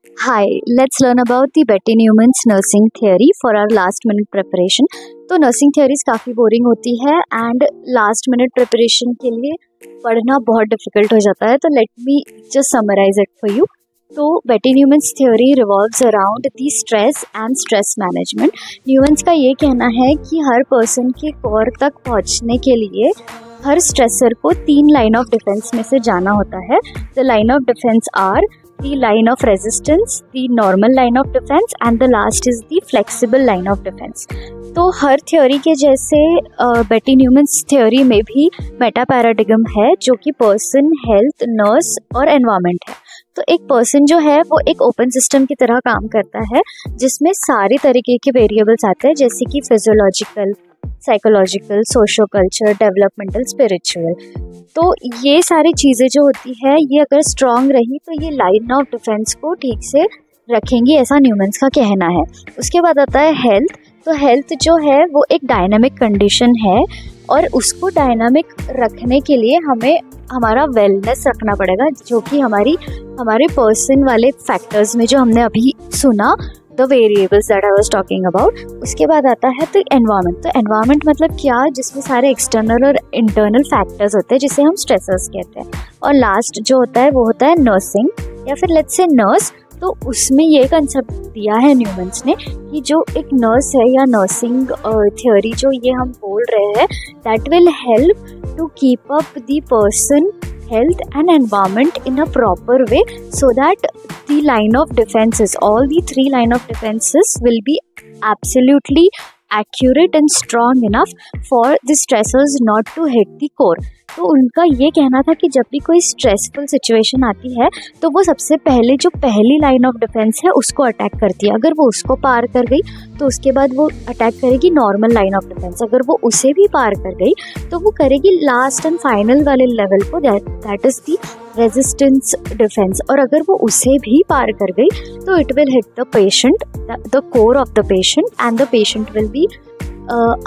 Hi, let's learn about the Betty Newman's nursing theory for our last minute preparation. तो nursing theories काफ़ी boring होती है and last minute preparation के लिए पढ़ना बहुत डिफिकल्ट हो जाता है. तो let me just summarize it for you. तो Betty Neuman's theory revolves around the stress and stress management. Neuman's का ये कहना है कि हर पर्सन के कोर तक पहुंचने के लिए हर स्ट्रेसर को 3 लाइन ऑफ डिफेंस में से जाना होता है. The line of defence are the line of resistance, the normal line of defense and the last is the flexible line of defense. तो हर थ्योरी के जैसे बेटी न्यूमन्स थ्योरी में भी मेटा पैराडिगम है जो कि पर्सन, हेल्थ, नर्स और एनवायरनमेंट है. तो एक पर्सन जो है वो एक ओपन सिस्टम की तरह काम करता है जिसमें सारे तरीके के वेरिएबल्स आते हैं जैसे कि physiological, psychological, socio culture, developmental, spiritual. तो ये सारी चीज़ें जो होती है ये अगर स्ट्रॉन्ग रही तो ये लाइन ऑफ डिफेंस को ठीक से रखेंगी, ऐसा न्यूमन्स का कहना है. उसके बाद आता है हेल्थ. तो हेल्थ जो है वो एक डायनामिक कंडीशन है और उसको डायनामिक रखने के लिए हमें हमारा वेलनेस रखना पड़ेगा जो कि हमारे पर्सन वाले फैक्टर्स में जो हमने अभी सुना, the variables that I was talking about. उसके बाद आता है तो एनवायरनमेंट. तो एनवायरनमेंट मतलब क्या, जिसमें सारे एक्सटर्नल और इंटरनल फैक्टर्स होते हैं जिसे हम स्ट्रेसर्स कहते हैं. और लास्ट जो होता है वो होता है नर्सिंग या फिर लेट्स से नर्स. तो उसमें ये कंसेप्ट दिया है न्यूमन्स ने कि जो एक नर्स है या नर्सिंग थ्योरी जो ये हम बोल रहे हैं that will help to keep up the person, health and environment in a proper way so that the line of defenses, all the 3 line of defenses will be absolutely accurate and strong enough for the stressors not to hit the core. तो उनका ये कहना था कि जब भी कोई stressful situation आती है तो वो सबसे पहले जो पहली लाइन ऑफ डिफेंस है उसको अटैक करती है. अगर वो उसको पार कर गई तो उसके बाद वो अटैक करेगी नॉर्मल लाइन ऑफ डिफेंस. अगर वो उसे भी पार कर गई तो वो करेगी लास्ट एंड फाइनल वाले लेवल को, that is the resistance defence. और अगर वो उसे भी पार कर गई तो it will hit the patient, the core of the patient and the patient will be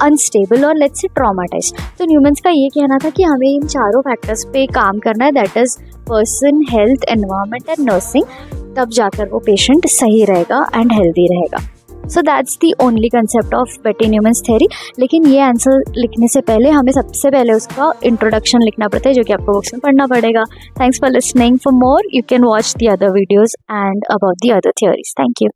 unstable और लेट्स से ट्रॉमाटाइज्ड. तो न्यूमन्स का ये कहना था कि हमें इन चारों फैक्टर्स पे काम करना है, that is person, health, environment and nursing. तब जाकर वो पेशेंट सही रहेगा एंड हेल्दी रहेगा. So that's the only concept of बेटी न्यूमन्स थ्योरी. लेकिन ये आंसर लिखने से पहले हमें सबसे पहले उसका इंट्रोडक्शन लिखना पड़ता है जो कि आपको बुक्स में पढ़ना पड़ेगा. Thanks for listening. For more you can watch the other videos and about the other theories. Thank you.